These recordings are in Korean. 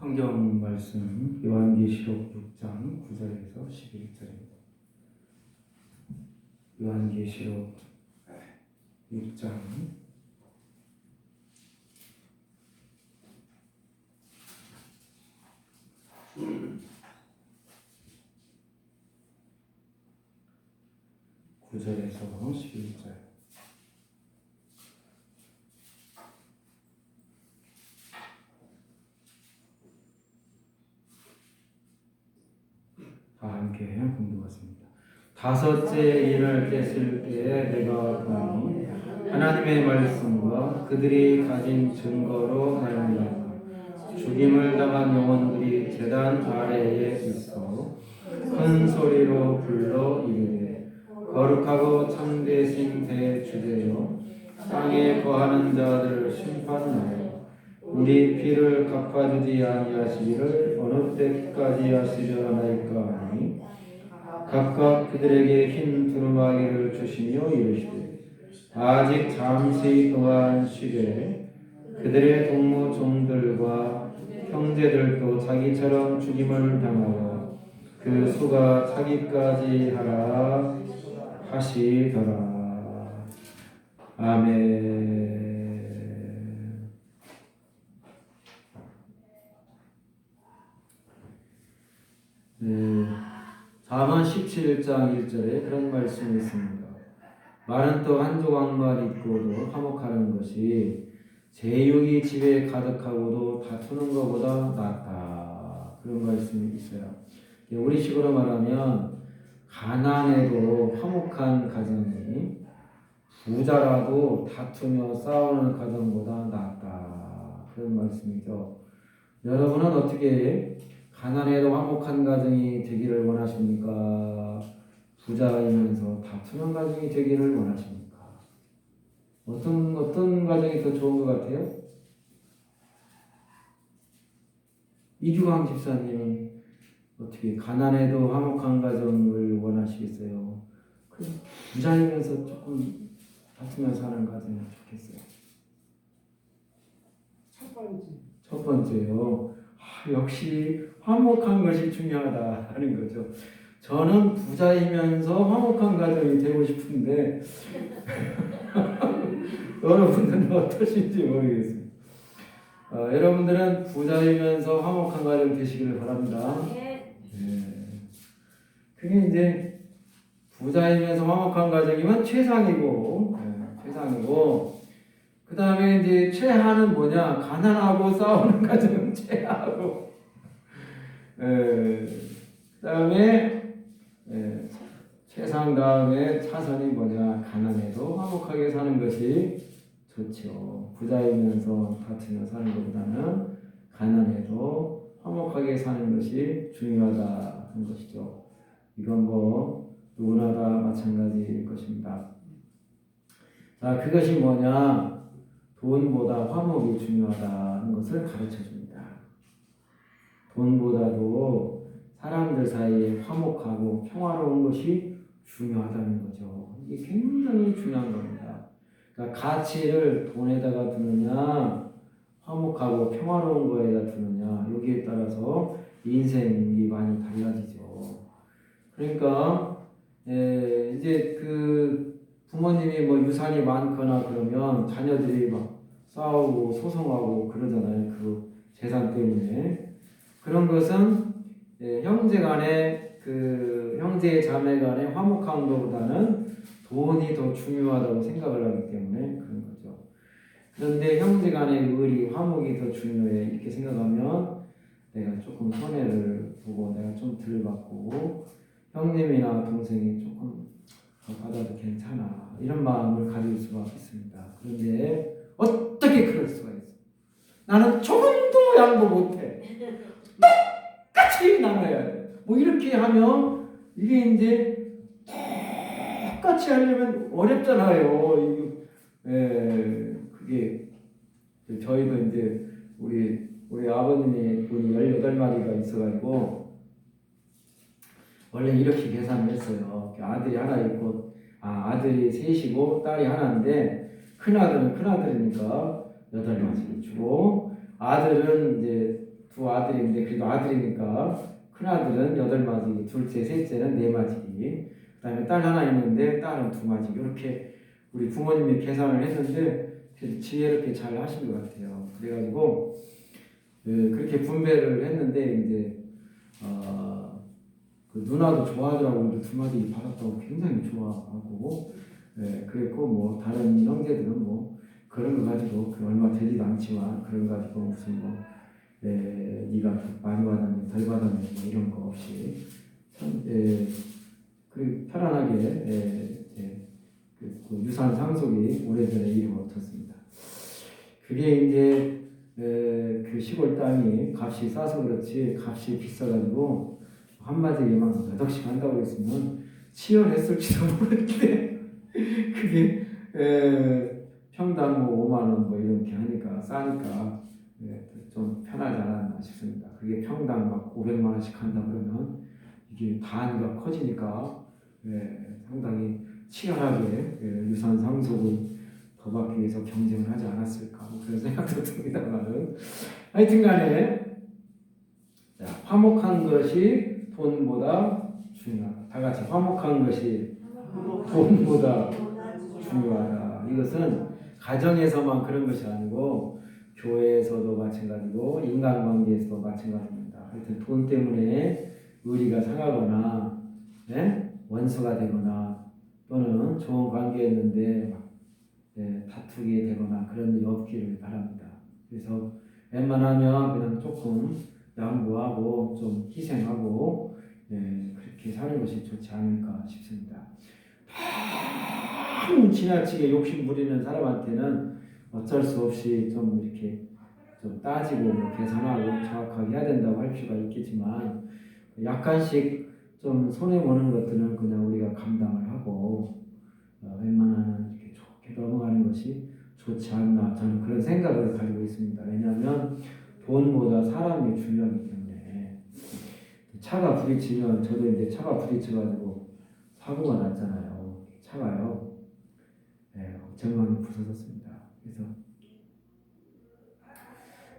성경 말씀 요한계시록 6장 9절에서 11절입니다. 요한계시록 6장 9절에서 11절. 다 함께 공부하겠습니다. 다섯째 일을 깼을 때에 내가 보니 하나님의 말씀과 그들이 가진 증거로 말미암아 죽임을 당한 영혼들이 제단 아래에 있어 큰 소리로 불러 이르되 거룩하고 참되신 대주제여 땅에 거하는 자들을 심판하여 우리 피를 갚아주지 아니하시기를 어느 때까지 하시려 하나이까 하니 각각 그들에게 흰 두루마기를 주시며 이르시되 아직 잠시 동안 쉬되 그들의 동무 종들과 형제들도 자기처럼 죽임을 당하여 그 수가 차기까지 하라 하시더라. 아멘. 4만 17장 1절에 그런 말씀이 있습니다. 말은 또 한 조각만 있고도 화목하는 것이 제육이 집에 가득하고도 다투는 것보다 낫다. 그런 말씀이 있어요. 우리식으로 말하면 가난해도 화목한 가정이 부자라도 다투며 싸우는 가정보다 낫다. 그런 말씀이죠. 여러분은 어떻게 가난해도 화목한 가정이 되기를 원하십니까? 부자이면서 다투는 가정이 되기를 원하십니까? 어떤 가정이 더 좋은 것 같아요? 이규광 집사님은 어떻게 가난해도 화목한 가정을 원하시겠어요? 부자이면서 조금 다투면서 사는 가정이 좋겠어요. 첫 번째요. 역시 화목한 것이 중요하다 하는 거죠. 저는 부자이면서 화목한 가정이 되고 싶은데 여러분들은 어떠신지 모르겠습니다. 여러분들은 부자이면서 화목한 가정 되시기를 바랍니다. 네. 그게 이제 부자이면서 화목한 가정이면 최상이고, 최상이고, 그 다음에 이제 최하는 뭐냐? 가난하고 싸우는 가정은 최하고, 그 다음에 최상 다음에 차선이 뭐냐? 가난해도 화목하게 사는 것이 좋죠. 부자이면서 다투며 사는 것보다는 가난해도 화목하게 사는 것이 중요하다 하는 것이죠. 이건 뭐 누구나 다 마찬가지일 것입니다. 자, 그것이 뭐냐? 돈보다 화목이 중요하다는 것을 가르쳐 줍니다. 돈보다도 사람들 사이에 화목하고 평화로운 것이 중요하다는 거죠. 이게 굉장히 중요한 겁니다. 그러니까 가치를 돈에다가 두느냐, 화목하고 평화로운 거에다 두느냐, 여기에 따라서 인생이 많이 달라지죠. 그러니까 이제 그 부모님이 뭐 유산이 많거나 그러면 자녀들이 막 싸우고 소송하고 그러잖아요. 그 재산 때문에. 그런 것은 형제 자매 간의 화목한 것보다는 돈이 더 중요하다고 생각을 하기 때문에 그런 거죠. 그런데 형제 간의 의리, 화목이 더 중요해 이렇게 생각하면 내가 조금 손해를 보고 내가 좀 덜 받고 형님이나 동생이 조금 받아도 괜찮아 이런 마음을 가질 수가 있습니다. 그런데 어떻게 그럴 수가 있어? 나는 조금도 양보 못해. 똑같이 나눠야 돼. 뭐 이렇게 하면 이게 이제 똑같이 하려면 어렵잖아요. 그게 저희도 이제 우리 아버님의 돈이 18마리가 있어가지고 원래 이렇게 계산을 했어요. 아들이 하나 있고 아들이 셋이고 딸이 하나인데 큰아들은 큰아들이니까 8마리 주고 아들은 이제 두 아들인데 그래도 아들이니까 큰 아들은 8맞이기, 둘째, 셋째는 4맞이기, 그다음에 딸 하나 있는데 딸은 2맞이기. 이렇게 우리 부모님이 계산을 했는데 지혜롭게 잘 하신 것 같아요. 그래가지고 그렇게 분배를 했는데 이제 그 누나도 좋아하더라고요. 2마디 받았다고 굉장히 좋아하고, 그랬고 뭐 다른 형제들은 뭐 그런 거 가지고 그 얼마 되지도 않지만 그런 거 가지고 무슨 뭐 네가 많이 받았네 덜 받았네 뭐 이런 거 없이 참 그 편안하게 그 유산 상속이 오래전에 이루어졌습니다. 그게 이제 그 시골 땅이 값이 싸서 그렇지 값이 비싸가지고 한마디에만 몇 억씩 한다고 했으면 치열했을지도 모르는데 그게 평당 뭐 5만 원 뭐 이렇게 하니까 싸니까 좀 편하지 않았나 싶습니다. 그게 평당 막 500만 원씩 한다 그러면 이게 단위가 커지니까 상당히 치열하게 유산 상속을 더 받기 위해서 경쟁을 하지 않았을까 그런 생각도 듭니다만은 하여튼간에 화목한 것이 돈보다 중요하다. 다 같이 화목한 것이 돈보다 중요하다. 이것은 가정에서만 그런 것이 아니고 교회에서도 마찬가지고 인간관계에서도 마찬가지입니다. 하여튼 돈 때문에 의리가 상하거나 원수가 되거나 또는 좋은 관계였는데 다투게 되거나 그런 일이 없기를 바랍니다. 그래서 웬만하면 그냥 조금 양보하고 좀 희생하고 그렇게 사는 것이 좋지 않을까 싶습니다. 너무 지나치게 욕심 부리는 사람한테는 어쩔 수 없이 좀 이렇게 좀 따지고 뭐 계산하고 정확하게 해야 된다고 할 필요가 있겠지만 약간씩 좀 손해 보는 것들은 그냥 우리가 감당을 하고 웬만하면 이렇게 좋게 넘어가는 것이 좋지 않나 저는 그런 생각을 가지고 있습니다. 왜냐하면 돈보다 사람이 중요하기 때문에 차가 부딪히면 저도 이제 차가 부딪혀가지고 사고가 났잖아요. 차가요. 정강이 부서졌습니다. 그래서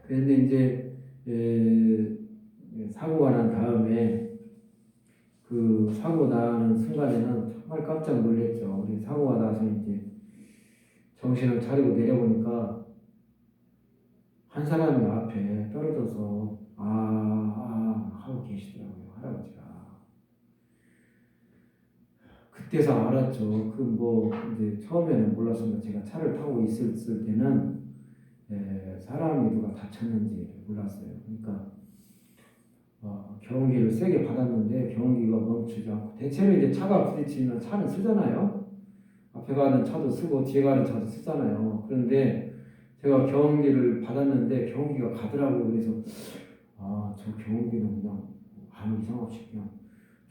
그런데 이제 사고가 난 다음에 그 사고 나는 순간에는 정말 깜짝 놀랐죠. 우리 사고가 나서 이제 정신을 차리고 내려보니까 한 사람이 앞에 떨어져서 하고 계시더라고요. 할아버지가. 그때서 알았죠. 그 뭐 이제 처음에는 몰랐습니다. 제가 차를 타고 있을 때는 사람이 누가 다쳤는지 몰랐어요. 그러니까 경운기를 세게 받았는데 경운기가 멈추지 않고 대체로 이제 차가 부딪히면 차는 쓰잖아요. 앞에 가는 차도 쓰고 뒤에 가는 차도 쓰잖아요. 그런데 제가 경운기를 받았는데 경운기가 가더라고요. 그래서 저 경운기는 그냥 아무 이상 없이 그냥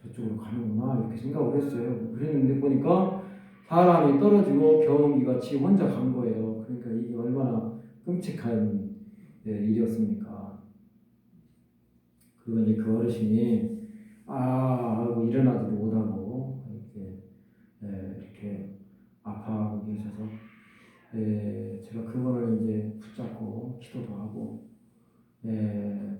저쪽으로 가는구나 이렇게 생각을 했어요. 그랬는데 보니까 사람이 떨어지고 경운기가 지 혼자 간 거예요. 그러니까 이게 얼마나 끔찍한 일이었습니까? 그건 이제 그 어르신이 하고 일어나지도 못하고 이렇게 아파하고 계셔서 제가 그거를 이제 붙잡고 기도도 하고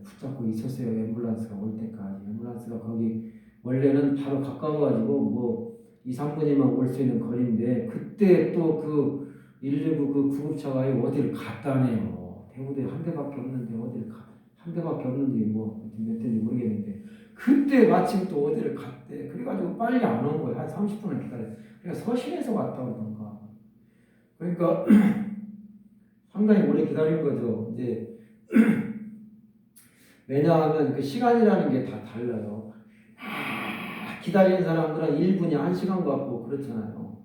붙잡고 있었어요. 앰뷸런스가 올 때까지. 앰뷸런스가 거기 원래는 바로 가까워가지고 뭐 2, 3분이면 올 수 있는 거리인데 그때 또 그 119 그 구급차가 어디를 갔다네요. 대구대 한 대밖에 없는데 어디를 한 대밖에 없는데 뭐 몇 대인지 모르겠는데 그때 마침 또 어디를 갔대. 그래가지고 빨리 안 온 거예요. 한 30분을 기다렸어요. 그러니까 서신에서 왔다 그러던가. 그러니까 상당히 오래 기다린 거죠. 이제 왜냐하면 그 시간이라는 게 다 달라요. 기다리는 사람들은 1분이 1시간 같고 그렇잖아요.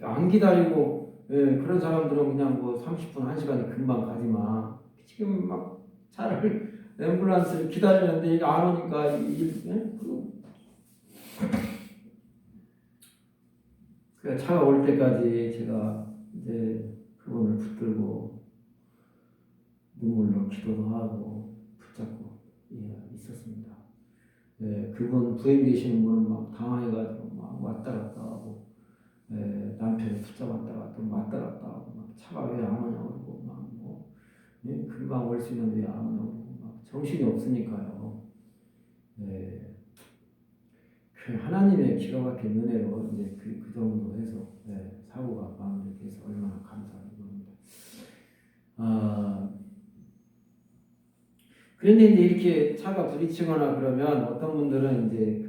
안 기다리고 그런 사람들은 그냥 뭐 30분, 1시간이 금방 가지만 지금 막 차를 앰뷸런스를 기다리는데 이게 안 오니까 그 차가 올 때까지 제가 이제 그분을 붙들고 눈물로 기도도 하고 붙잡고 있었습니다. 그분 부인 되시는 분은 막 당황해가지고 막 왔다 갔다 하고 남편이 붙잡았다가 또 왔다 갔다 하고 막 차가 왜 안 오냐고 그러고 막 뭐 금방 올 수 있는데 왜 안 오냐고 그러고 막 정신이 없으니까요. 네. 그 하나님의 기가 막힌 은혜로 이제 그 정도 해서 네, 사고가 마무리돼서 얼마나 감사한 겁니다. 그런데 이제 이렇게 차가 부딪히거나 그러면 어떤 분들은 이제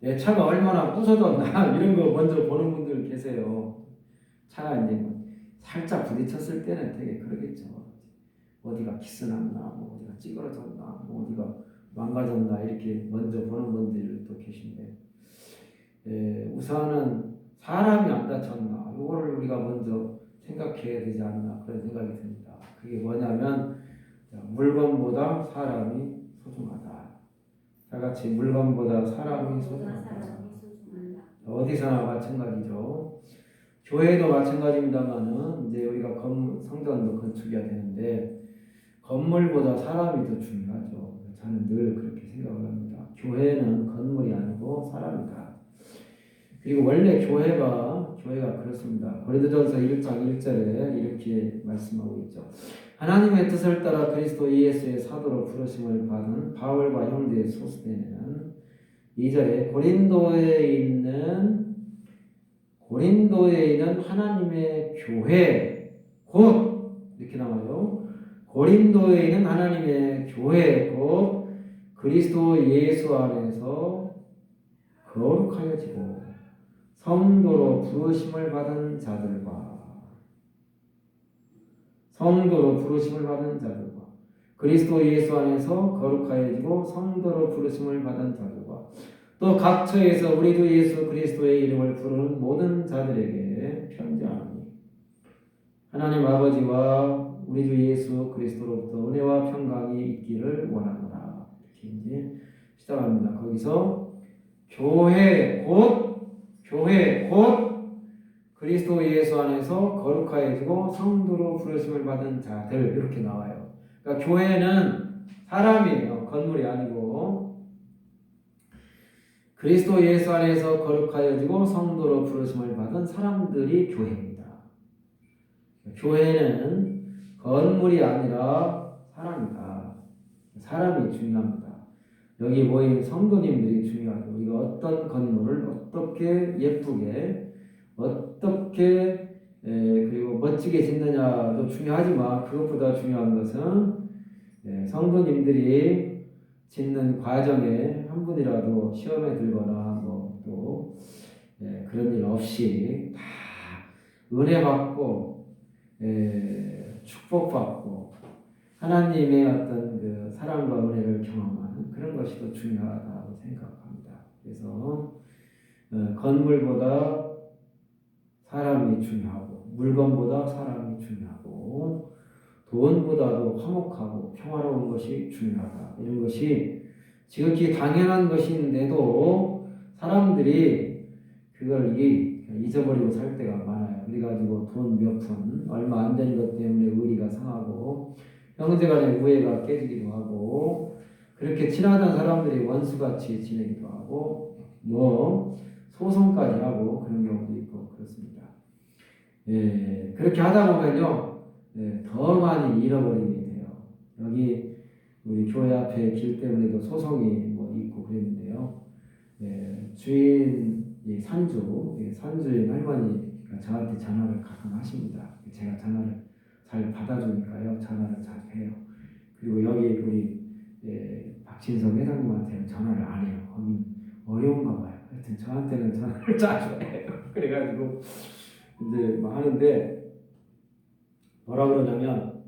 내 차가 얼마나 부서졌나 이런 거 먼저 보는 분들 계세요. 차가 이제 살짝 부딪혔을 때는 되게 그러겠죠. 어디가 기스났나, 뭐 어디가 찌그러졌나, 뭐 어디가 망가졌나 이렇게 먼저 보는 분들도 계신데, 우선은 사람이 안 다쳤나 이거를 우리가 먼저 생각해야 되지 않나 그런 생각이 듭니다. 그게 뭐냐면 물건보다 사람이 소중하다. 다 같이 물건보다 사람이 소중하다. 어디서나 마찬가지죠. 교회도 마찬가지입니다만은 이제 우리가 성전도 건축해야 되는데 건물보다 사람이 더 중요하죠. 저는 늘 그렇게 생각을 합니다. 교회는 건물이 아니고 사람이다. 그리고 원래 교회가 그렇습니다. 고린도전서 1장 1절에 이렇게 말씀하고 있죠. 하나님의 뜻을 따라 그리스도 예수의 사도로 부르심을 받은 바울과 형제 소스데는 2절에 고린도에 있는 하나님의 교회 곧 이렇게 나와요. 고린도에 있는 하나님의 교회 곧 그리스도 예수 안에서 거룩하여지고 성도로 부르심을 받은 자들과 그리스도 예수 안에서 거룩하여지고 성도로 부르심을 받은 자들과 또 각처에서 우리 주 예수 그리스도의 이름을 부르는 모든 자들에게 편지하노니 하나님 아버지와 우리 주 예수 그리스도로부터 은혜와 평강이 있기를 원하노라. 이렇게 이제 시작합니다. 거기서 교회 곧 그리스도 예수 안에서 거룩하여지고 성도로 부르심을 받은 자들 이렇게 나와요. 그러니까 교회는 사람이에요. 건물이 아니고 그리스도 예수 안에서 거룩하여지고 성도로 부르심을 받은 사람들이 교회입니다. 교회는 건물이 아니라 사람이다. 사람이 중요합니다. 여기 모인 성도님들이 중요하죠. 우리가 어떤 건물을 어떻게 예쁘게 어떻게 그리고 멋지게 짓느냐도 중요하지만 그것보다 중요한 것은 성도님들이 짓는 과정에 한 분이라도 시험에 들거나 또 그런 일 없이 다 은혜 받고 축복받고 하나님의 어떤 그 사랑과 은혜를 경험하는 그런 것이 더 중요하다고 생각합니다. 그래서 건물보다 사람이 중요하고 물건보다 사람이 중요하고 돈보다도 화목하고 평화로운 것이 중요하다. 이런 것이 지극히 당연한 것인데도 사람들이 그걸 잊어버리고 살 때가 많아요. 그래가지고 돈 몇 푼 얼마 안 되는 것 때문에 의리가 상하고 형제간의 우애가 깨지기도 하고 그렇게 친하던 사람들이 원수같이 지내기도 하고 소송까지 하고 그런 경우도 있고 그렇습니다. 그렇게 하다 보면요 더 많이 잃어버리게 돼요. 여기 우리 교회 앞에 길 때문에도 소송이 있고 그랬는데요. 주인 산주인 할머니가 저한테 전화를 가끔 하십니다. 제가 전화를 잘 받아주니까요. 전화를 자주 해요. 그리고 여기 우리 박진석 회장님한테는 전화를 안 해요. 거긴 어려운가 봐요. 하여튼 저한테는 전화를 자주 해요. 그래가지고 이제 하는데 뭐라 그러냐면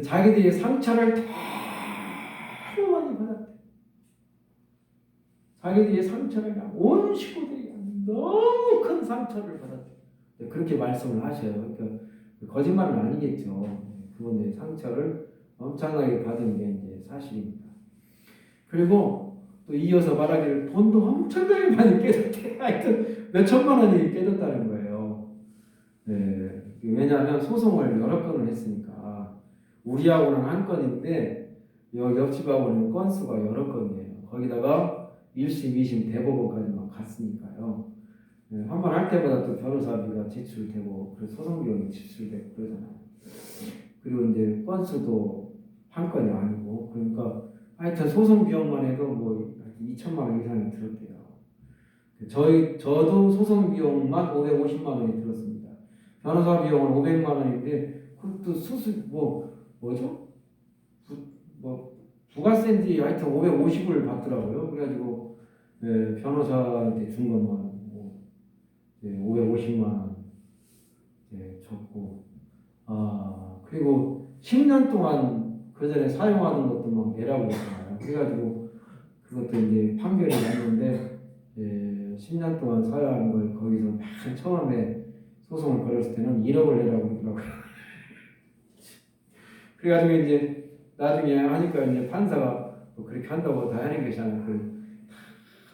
자기들이 상처를 너무 많이 받았대. 자기들이 상처를 온 식구들이 너무 큰 상처를 받았대. 그렇게 말씀을 하셔요. 그러니까 거짓말은 아니겠죠. 그분의 상처를 엄청나게 받은 게 이제 사실입니다. 그리고 또 이어서 말하기를 돈도 엄청나게 많이 깨졌대. 하여튼 몇 천만 원이 깨졌다는 거예요. 왜냐하면 소송을 여러 건을 했으니까 우리하고는 한 건인데 옆집하고는 건수가 여러 건이에요. 거기다가 1심, 2심, 대법원까지만 갔으니까요. 한 번 할 때마다 또 변호사비가 지출되고 소송 비용이 지출되고 그러잖아요. 그리고 이제 건수도 한 건이 아니고 그러니까 하여튼 소송 비용만 해도 뭐 2천만 원 이상이 들었대요. 저도 소송 비용만 550만 원이 들었습니다. 변호사 비용은 500만 원인데 그것도 수수 뭐죠? 부가세인지 하여튼 550을 받더라고요. 그래가지고 변호사한테 준 것만 550만 원 줬고 그리고 10년 동안 그 전에 사용하는 것도 막 내라고 했잖아요. 그래가지고 그것도 이제 판결이 났는데 10년 동안 사용한 걸 거기서 맨 처음에 소송을 걸었을 때는 1억을 내라고 그러더라고요. 그래가지고 이제 나중에 하니까 이제 판사가 뭐 그렇게 한다고 다 하는 것이잖아요. 그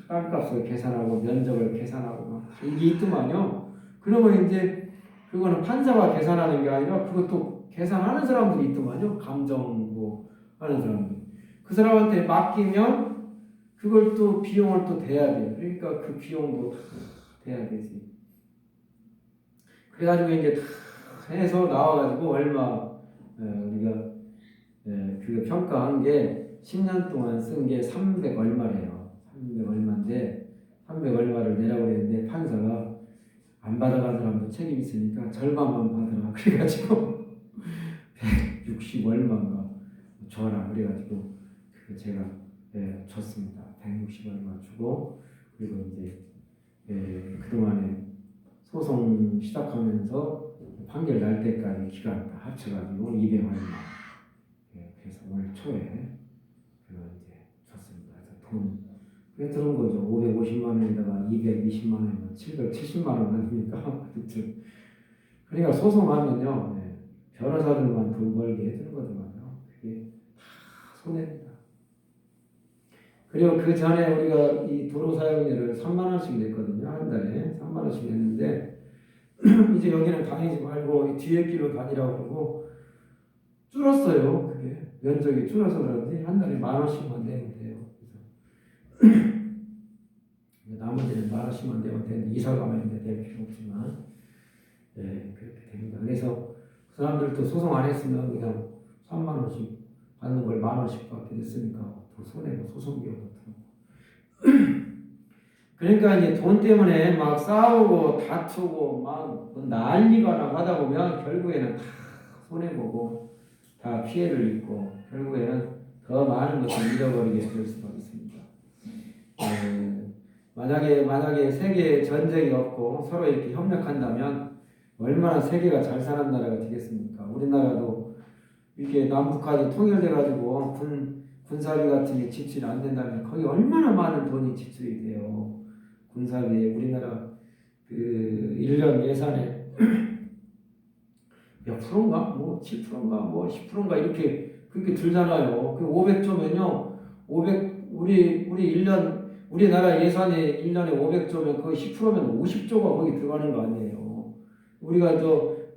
땅값을 계산하고 면적을 계산하고 막 이게 있더만요. 그러면 이제 그거는 판사가 계산하는 게 아니라 그것도 계산하는 사람들이 있더만요. 감정 뭐 하는 사람들. 그 사람한테 맡기면 그걸 또 비용을 또 대야 돼. 그러니까 그 비용도 다 대야 되지. 그래가지고 이제 다 해서 나와가지고 얼마 우리가 그 평가한 게 10년 동안 쓴 게 300 얼마래요. 300 얼마인데 300 얼마를 내라고 그랬는데 판사가 안 받아간 사람도 책임 있으니까 절반만 받으라 그래가지고 160 얼마인가 줘라 그래가지고 그 제가 줬습니다. 160 얼마 주고 그리고 이제 그동안에 소송 시작하면서 판결 날 때까지 기간 다 합쳐가지고 200 얼마 그래서 올 초에 그거 이제 줬습니다. 그래서 돈 꽤 들은 거죠. 550만 원에다가 220만 원이면 770만 원 아닙니까? 그러니까 소송하면요 변호사들만 돈 벌게 해주는 거지만요 그게 다 손해입니다. 그리고 그 전에 우리가 이 도로 사용료를 3만 원씩 냈거든요. 한 달에 3만 원씩 냈는데 이제 여기는 다니지 말고 이 뒤에 길로 다니라고 그러고 줄었어요. 그게 면적이 줄어서 그런지 한 달에 10,000원씩만 내면 돼요. 그래서 나머지는 10,000원씩만 내면 되는데 이사 가면 이제 낼 필요 없지만 그렇게 됩니다. 그래서 그 사람들도 소송 안 했으면 그냥 3만 원씩 받는 걸 10,000원씩 받게 됐으니까 더 손해고 소송 비용도 들고. 그러니까 이제 돈 때문에 막 싸우고 다투고 막 난리가 하다 보면 결국에는 다 손해보고 다 피해를 입고 결국에는 더 많은 것을 잃어버리게 될 수가 있습니다. 만약에 세계 전쟁이 없고 서로 이렇게 협력한다면 얼마나 세계가 잘 사는 나라가 되겠습니까? 우리나라도 이렇게 남북한이 통일돼가지고 군사비 같은 게 지출이 안 된다면 거기 얼마나 많은 돈이 지출이 돼요. 군사비에 우리나라 그 1년 예산에 몇 프로인가? 뭐 7%인가? 뭐 10%인가? 이렇게 그렇게 들잖아요. 그 500조면요. 500 우리 1년 우리나라 예산이 1년에 500조면 거의 10%면 50조가 거기 들어가는 거 아니에요. 우리가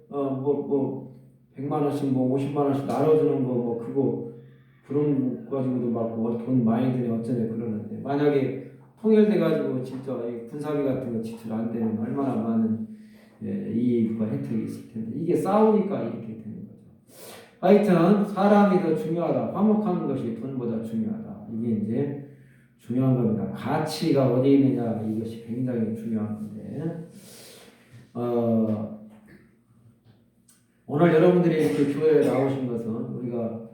100만 원씩 뭐 50만 원씩 나눠주는 거 뭐 그거 그런 거 가지고도 막 뭐 돈 많이 드네 어쩌네 그러는데 만약에 통일돼가지고 진짜 군사비 같은 거 지출 안 되면 얼마나 많은 이익과 혜택이 있을 텐데 이게 싸우니까 이렇게 되는 거죠. 하여튼 사람이 더 중요하다. 화목한 것이 돈보다 중요하다. 이게 이제 중요한 겁니다. 가치가 어디 있느냐 이것이 굉장히 중요한 건데 오늘 여러분들이 이렇게 교회에 나오신 것은 우리가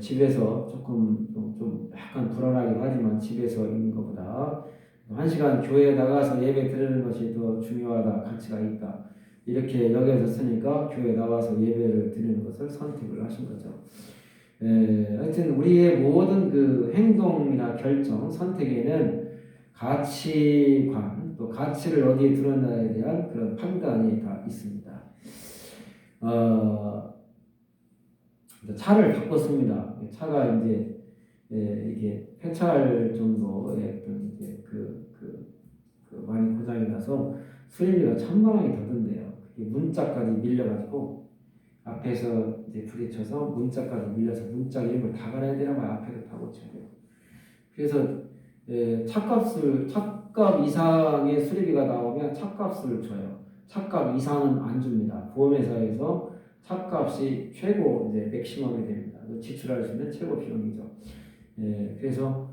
집에서 좀 약간 불안하기도 하지만 집에서 있는 것보다 1시간 교회에 나가서 예배 드리는 것이 더 중요하다, 가치가 있다. 이렇게 여겨졌으니까 교회에 나와서 예배를 드리는 것을 선택을 하신 거죠. 하여튼 우리의 모든 그 행동이나 결정, 선택에는 가치관, 또 가치를 어디에 두느냐에 대한 그런 판단이 다 있습니다. 차를 바꿨습니다. 차가 이제 이게 폐차할 정도의 어떤 이제 그 많이 고장이 나서 수리비가 1,000만 원이 더 든대요. 그게 문짝까지 밀려가지고 앞에서 이제 부딪혀서 문짝까지 밀려서 문짝 이런 걸 다 갈아야 되나 봐요. 앞에도 다 고쳐야 돼요. 그래서 차값 이상의 수리비가 나오면 차값을 줘요. 차값 이상은 안 줍니다. 보험회사에서 차값이 최고 이제 맥시멈이 됩니다. 지출할 수 있는 최고 비용이죠. 예, 그래서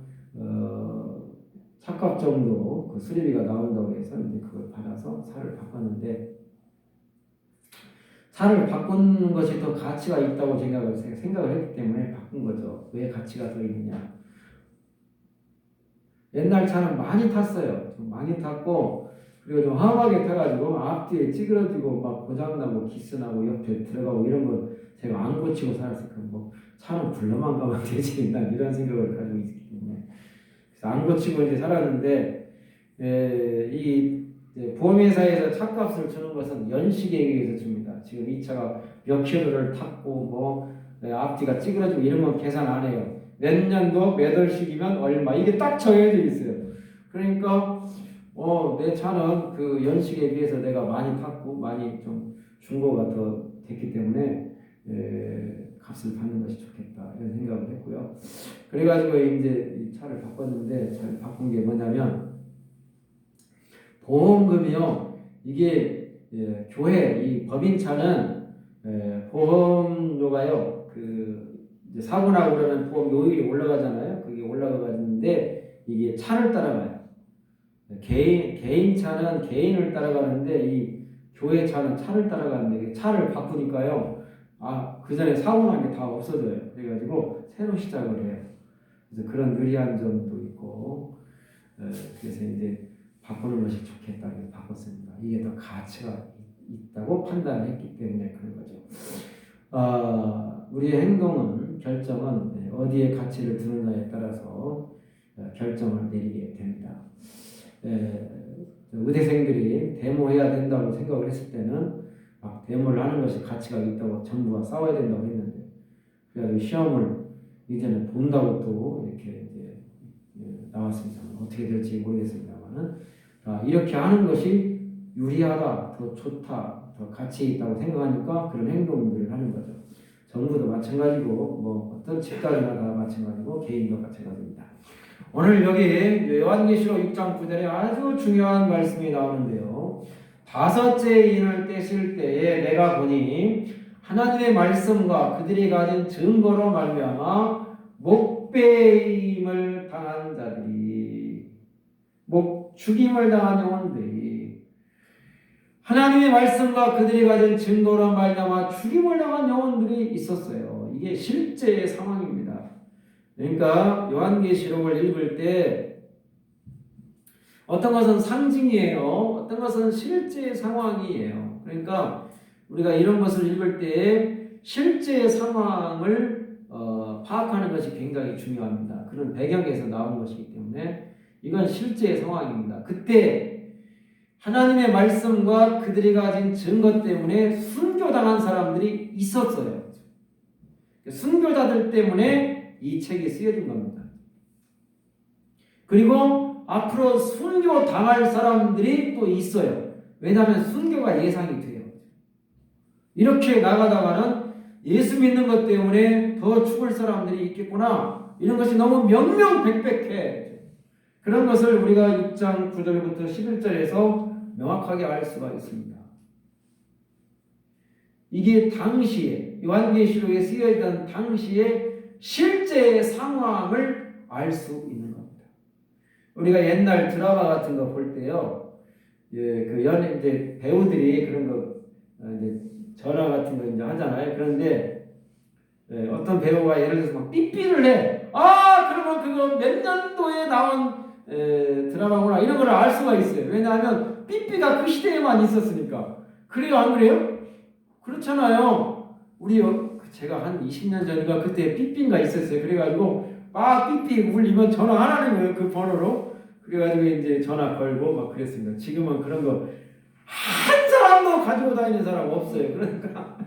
차값 정도 그 수리비가 나온다고 해서 이제 그걸 받아서 차를 바꿨는데, 차를 바꾸는 것이 더 가치가 있다고 생각을 했기 때문에 바꾼 거죠. 왜 가치가 더 있느냐? 옛날 차는 많이 탔어요. 좀 많이 탔고, 그리고 좀 험하게 타가지고 앞뒤에 찌그러지고 막 고장나고 기스나고 옆에 들어가고 이런 거 제가 안 고치고 살았으니까 뭐 차는 굴러만 가면 되지, 난 이런 생각을 가지고 있기 때문에 그래서 안 고치고 이제 살았는데, 이 보험회사에서 차값을 주는 것은 연식에 의해서 줍니다. 지금 이 차가 몇 킬로를 탔고 뭐 앞뒤가 찌그러지고 이런 건 계산 안 해요. 몇 년도 몇 월씩이면 얼마, 이게 딱 정해져 있어요. 그러니까 내 차는 그 연식에 비해서 내가 많이 탔고 많이 좀 중고가 더 됐기 때문에 값을 받는 것이 좋겠다 이런 생각을 했고요. 그래가지고 이제 이 차를 바꿨는데, 차를 바꾼 게 뭐냐면 보험금이요. 이게 교회 이 법인차는 보험료가요. 그 이제 사고 나고 그러면 보험 요율이 올라가잖아요. 그게 올라가는데 이게 차를 따라가요. 개인 차는 개인을 따라가는데 이 교회 차는 차를 따라가는데, 차를 바꾸니까요. 그 전에 사고 난 게 다 없어져요. 그래가지고 새로 시작을 해요. 그래서 그런 유리한 점도 있고, 그래서 이제 바꾸는 것이 좋겠다 해서 바꿨습니다. 이게 더 가치가 있다고 판단했기 때문에 그런 거죠. 우리의 행동은, 결정은 어디에 가치를 두느냐에 따라서 결정을 내리게 됩니다. 의대생들이 데모해야 된다고 생각을 했을 때는 막 데모를 하는 것이 가치가 있다고 정부가 싸워야 된다고 했는데, 그래서 시험을 이제는 본다고 또 이렇게 이제 나왔습니다. 어떻게 될지 모르겠습니다만은 이렇게 하는 것이 유리하다, 더 좋다, 더 가치 있다고 생각하니까 그런 행동들을 하는 거죠. 정부도 마찬가지고 뭐 어떤 집단이나 다 마찬가지고 개인도 마찬가지입니다. 오늘 여기 요한계시록 6장 9절에 아주 중요한 말씀이 나오는데요. 다섯째 인을 떼실 때에 내가 보니 하나님의 말씀과 그들이 가진 증거로 말미암아 목배임을 당한 자들이, 죽임을 당한 영혼들이, 하나님의 말씀과 그들이 가진 증거로 말미암아 죽임을 당한 영혼들이 있었어요. 이게 실제의 상황입니다. 그러니까 요한계시록을 읽을 때 어떤 것은 상징이에요. 어떤 것은 실제의 상황이에요. 그러니까 우리가 이런 것을 읽을 때 실제의 상황을 파악하는 것이 굉장히 중요합니다. 그런 배경에서 나온 것이기 때문에 이건 실제의 상황입니다. 그때 하나님의 말씀과 그들이 가진 증거 때문에 순교당한 사람들이 있었어요. 순교자들 때문에 이 책이 쓰여진 겁니다. 그리고 앞으로 순교 당할 사람들이 또 있어요. 왜냐하면 순교가 예상이 돼요. 이렇게 나가다가는 예수 믿는 것 때문에 더 죽을 사람들이 있겠구나, 이런 것이 너무 명명백백해. 그런 것을 우리가 6장 9절부터 11절에서 명확하게 알 수가 있습니다. 이게 당시에 요한계시록에 쓰여있던 당시에 실제의 상황을 알 수 있는 겁니다. 우리가 옛날 드라마 같은 거 볼 때요, 그 이제 배우들이 그런 거 이제 전화 같은 거 이제 하잖아요. 그런데 어떤 배우가 예를 들어서 막 삐삐를 해. 그러면 그거 몇 년도에 나온 드라마구나, 이런 걸 알 수가 있어요. 왜냐하면 삐삐가 그 시대에만 있었으니까. 그래요, 안 그래요? 그렇잖아요. 제가 한 20년 전인가 그때 삐삐가 있었어요. 그래가지고 막 삐삐 울리면 전화하라는 거예요, 그 번호로. 그래가지고 이제 전화 걸고 막 그랬습니다. 지금은 그런 거 한 사람도 가지고 다니는 사람 없어요. 그러니까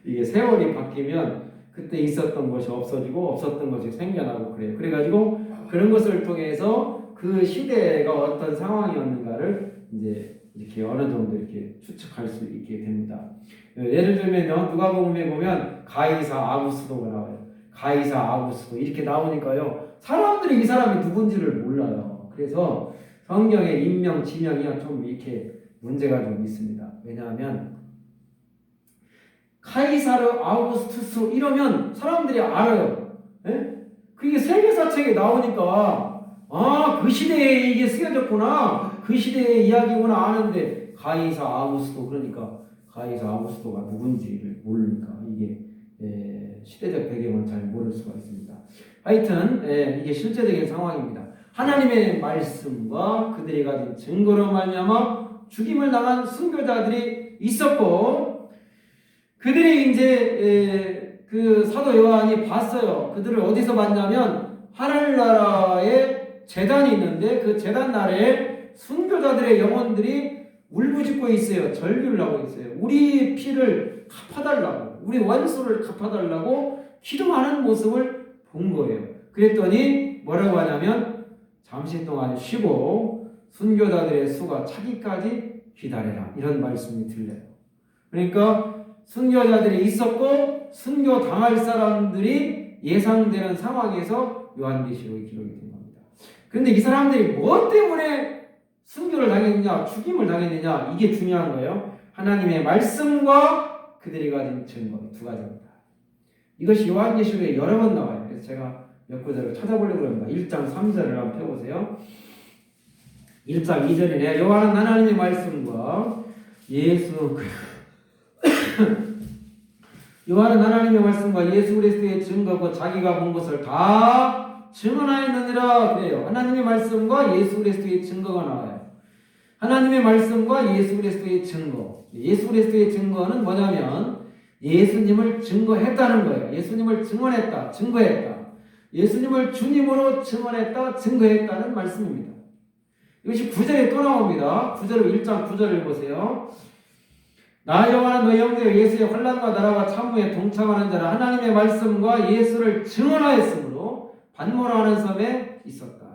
이게 세월이 바뀌면 그때 있었던 것이 없어지고 없었던 것이 생겨나고 그래요. 그래가지고 그런 것을 통해서 그 시대가 어떤 상황이었는가를 이제 이렇게 어느 정도 이렇게 추측할 수 있게 됩니다. 예를 들면요, 누가복음에 보면 가이사 아구스도가 나와요. 가이사 아구스도 이렇게 나오니까요, 사람들이 이 사람이 누군지를 몰라요. 그래서 성경의 인명 지명이 좀 이렇게 문제가 좀 있습니다. 왜냐하면 카이사르 아우구스투스 이러면 사람들이 알아요. 예? 그게 세계사책에 나오니까 그 시대에 이게 쓰여졌구나. 그 시대의 이야기구나 아는데 가이사 아우구스토 그러니까 가이사 아우구스토가 누군지를 모르니까 이게 시대적 배경을 잘 모를 수가 있습니다. 하여튼 이게 실제적인 상황입니다. 하나님의 말씀과 그들이 가진 증거로 말미암아 죽임을 당한 순교자들이 있었고 그들이 이제 그 사도 요한이 봤어요. 그들을 어디서 봤냐면 하늘나라에 제단이 있는데 그 제단 나라에 순교자들의 영혼들이 울부짖고 있어요. 절규를 하고 있어요. 우리 피를 갚아달라고, 우리 원수를 갚아달라고 기도하는 모습을 본 거예요. 그랬더니 뭐라고 하냐면 잠시 동안 쉬고 순교자들의 수가 차기까지 기다려라 이런 말씀이 들려요. 그러니까 순교자들이 있었고 순교 당할 사람들이 예상되는 상황에서 요한계시록이 기록이 된 겁니다. 그런데 이 사람들이 뭐 때문에 순교를 당했느냐, 죽임을 당했느냐 이게 중요한 거예요. 하나님의 말씀과 그들이 가진 증거 두 가지입니다. 이것이 요한계시록에 여러 번 나와요. 그래서 제가 몇 구절을 찾아보려고 합니다. 1장 3절을 한번 펴보세요. 1장 2절이네. 요한은 하나님의 말씀과 요한은 하나님의 말씀과 예수 그리스도의 증거고 자기가 본 것을 다 증언하였느니라 그래요. 하나님의 말씀과 예수 그리스도의 증거가 나와요. 하나님의 말씀과 예수 그리스도의 증거. 예수 그리스도의 증거는 뭐냐면 예수님을 증거했다는 거예요. 예수님을 증언했다, 증거했다. 예수님을 주님으로 증언했다, 증거했다는 말씀입니다. 이것이 9절에 또 나옵니다. 9절을 1장 9절을 보세요. 나 요한은 너희 형제 예수의 환난과 나라와 참모에 동참하는 자라 하나님의 말씀과 예수를 증언하였으므로 반모라는 섬에 있었다.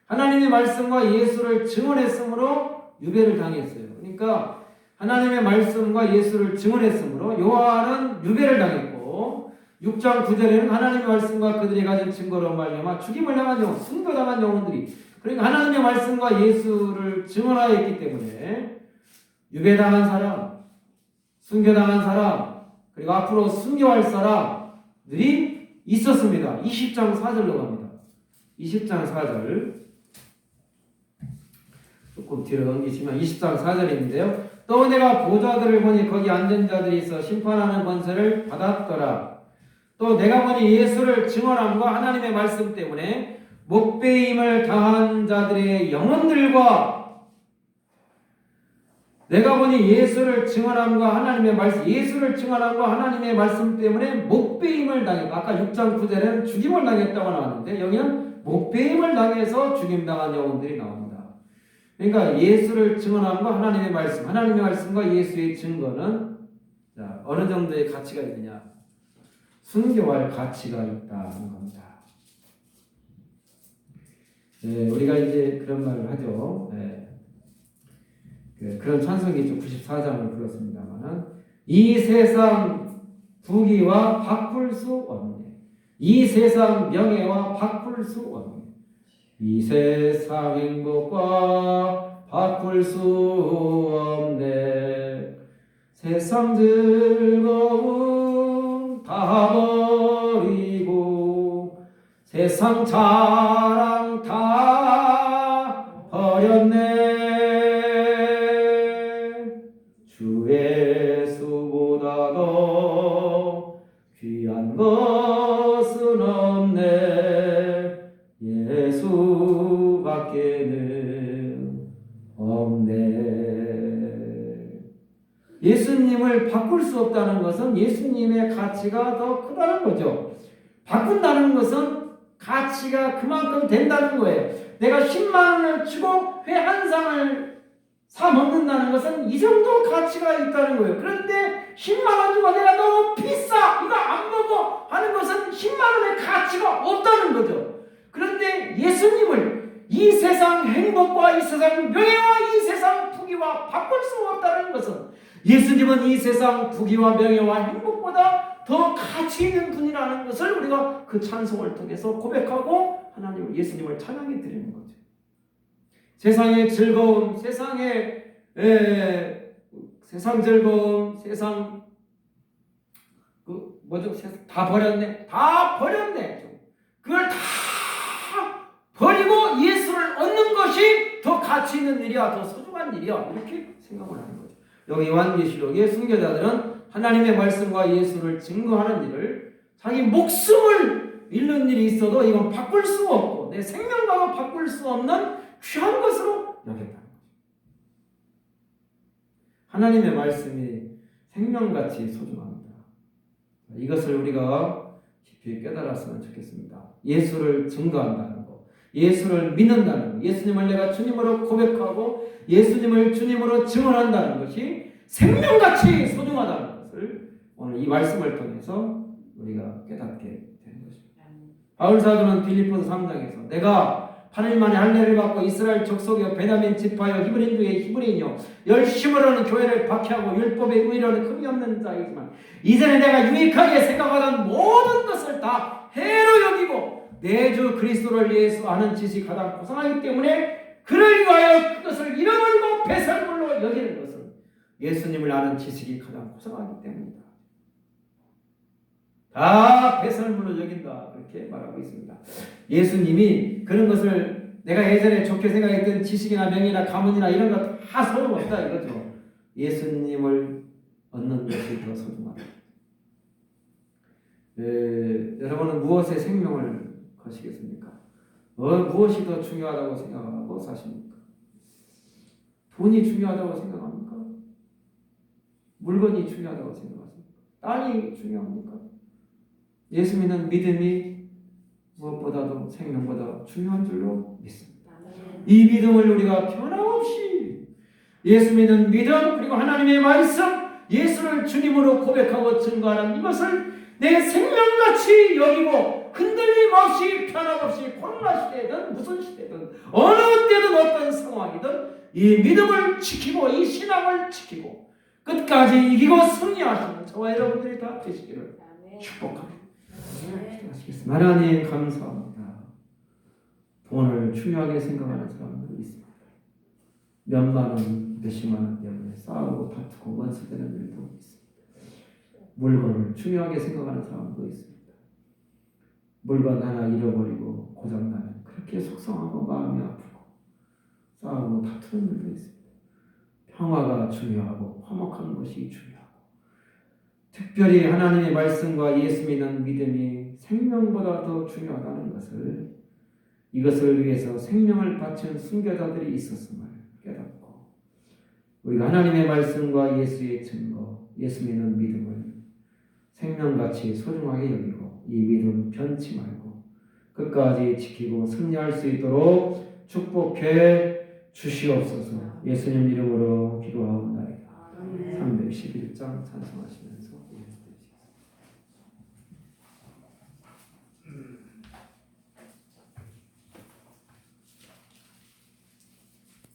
하나님의 말씀과 예수를 증언했으므로 유배를 당했어요. 그러니까 하나님의 말씀과 예수를 증언했으므로 요한은 유배를 당했고 6장 9절에는 하나님의 말씀과 그들이 가진 증거로 말미암아 죽임을 당한 영혼, 순교당한 영혼들이 그러니까 하나님의 말씀과 예수를 증언하였기 때문에 유배당한 사람, 순교당한 사람, 그리고 앞으로 순교할 사람들이 있었습니다. 20장 4절로 갑니다. 20장 4절 조금 뒤로 넘기시면 20장 4절인데요. 또 내가 보좌들을 보니 거기 앉은 자들이 있어 심판하는 권세를 받았더라. 또 내가 보니 예수를 증언함과 하나님의 말씀 때문에 목배임을 당한 자들의 영혼들과 내가 보니 예수를 증언함과 하나님의 말씀, 예수를 증언함과 하나님의 말씀 때문에 목배임을 당했다. 아까 6장 9절에는 죽임을 당했다고 나왔는데 여기는 목배임을 당해서 죽임당한 영혼들이 나옵니다. 그러니까 예수를 증언함과 하나님의 말씀, 하나님의 말씀과 예수의 증거는 어느 정도의 가치가 있느냐? 순교할 가치가 있다는 겁니다. 우리가 이제 그런 말을 하죠. 그런 찬송기 94장을 불렀습니다만은 이 세상 부귀와 바꿀 수 없네. 이 세상 명예와 바꿀 수 없네. 이 세상 행복과 바꿀 수 없네. 세상 즐거움 다 버리고 세상 자랑 다 버렸네. 주 예수보다 더 귀한 것은 없네. 예수밖에는 없네. 예수님을 바꿀 수 없다는 것은 예수님의 가치가 더 크다는 거죠. 바꾼다는 것은 가치가 그만큼 된다는 거예요. 내가 10만 원을 주고 회 한 상을 사 먹는다는 것은 이 정도 가치가 있다는 거예요. 그런데 10만 원 주고 내가 너무 비싸 이거 안 먹어 하는 것은 10만 원의 가치가 없다는 거죠. 그런데 예수님을 이 세상 행복과 이 세상 명예와 이 세상 부귀와 바꿀 수 없다는 것은 예수님은 이 세상 부귀와 명예와 행복보다 더 가치 있는 분이라는 것을 우리가 그 찬송을 통해서 고백하고 하나님을 예수님을 찬양해 드리는 거죠. 세상의 즐거움, 세상 즐거움, 세상 뭐죠? 다 버렸네. 다 버렸네. 그걸 다 버리고 예수를 얻는 것이 더 가치 있는 일이야, 더 소중한 일이야. 이렇게 생각을 하는 거죠. 여기 요한계시록의 순교자들은 하나님의 말씀과 예수를 증거하는 일을 자기 목숨을 잃는 일이 있어도 이건 바꿀 수 없고 내 생명과도 바꿀 수 없는 귀한 것으로 여겼다는 거죠. 하나님의 말씀이 생명같이 소중합니다. 이것을 우리가 깊이 깨달았으면 좋겠습니다. 예수를 증거한다는 것, 예수를 믿는다는 것, 예수님을 내가 주님으로 고백하고 예수님을 주님으로 증언한다는 것이 생명같이 소중하다는 것을 오늘 이 말씀을 통해서 우리가 깨닫게 되는 것입니다. 바울 사도는 빌립보서 3장에서 내가 8일 만에 할례를 받고 이스라엘 족속이요 베냐민 지파요 히브리인 중에 히브리인이요 열심으로는 교회를 박해하고 율법의 의로는 흠이 없는 자이지만 이전에 내가 유익하게 생각하던 모든 것을 다 해로 여기고 내 주 그리스도를 예수 아는 지식이 가장 고상하기 때문에 그를 위하여 그것을 잃어버리고 배설물로 여기는 것은 예수님을 아는 지식이 가장 고상하기 때문이다. 다 배설물로 여긴다. 그렇게 말하고 있습니다. 예수님이 그런 것을 내가 예전에 좋게 생각했던 지식이나 명예나 가문이나 이런 것 다 소용없다 이거죠. 예수님을 얻는 것이 더 소중하다. 여러분은 무엇에 생명을 거시겠습니까? 무엇이 더 중요하다고 생각하고 사십니까? 돈이 중요하다고 생각합니까? 물건이 중요하다고 생각하십니까? 땅이 중요합니까? 예수 믿는 믿음이 무엇보다도 생명보다 중요한 줄로 믿습니다. 이 믿음을 우리가 변함없이 예수 믿는 믿음 그리고 하나님의 말씀 예수를 주님으로 고백하고 증거하는 이것을 내 생명같이 여기고 흔들림 없이 변함없이 코로나 시대든 무슨 시대든 어느 때든 어떤 상황이든 이 믿음을 지키고 이 신앙을 지키고 끝까지 이기고 승리하시는 저와 여러분들이 다 되시기를 축복합니다. 하나님 감사합니다. 돈을 중요하게 생각하는 사람들이 있습니다. 몇만 원, 몇십만 원 때문에 싸우고 다투고 원수되는 일도 있습니다. 물건을 중요하게 생각하는 사람도 있습니다. 물건 하나 잃어버리고 고장나면 그렇게 속상하고 마음이 아프고 싸우고 다투는 일도 있습니다. 평화가 중요하고 화목한 것이 중요하고 특별히 하나님의 말씀과 예수 믿는 믿음이 생명보다 더 중요하다는 것을 이것을 위해서 생명을 바친 순교자들이 있었음을 깨닫고 우리가 하나님의 말씀과 예수의 증거, 예수 믿는 믿음을 생명같이 소중하게 여기고 이 믿음 변치 말고 끝까지 지키고 승리할 수 있도록 축복해 주시옵소서. 예수님 이름으로 기도하옵나이다. 311장 찬송하시면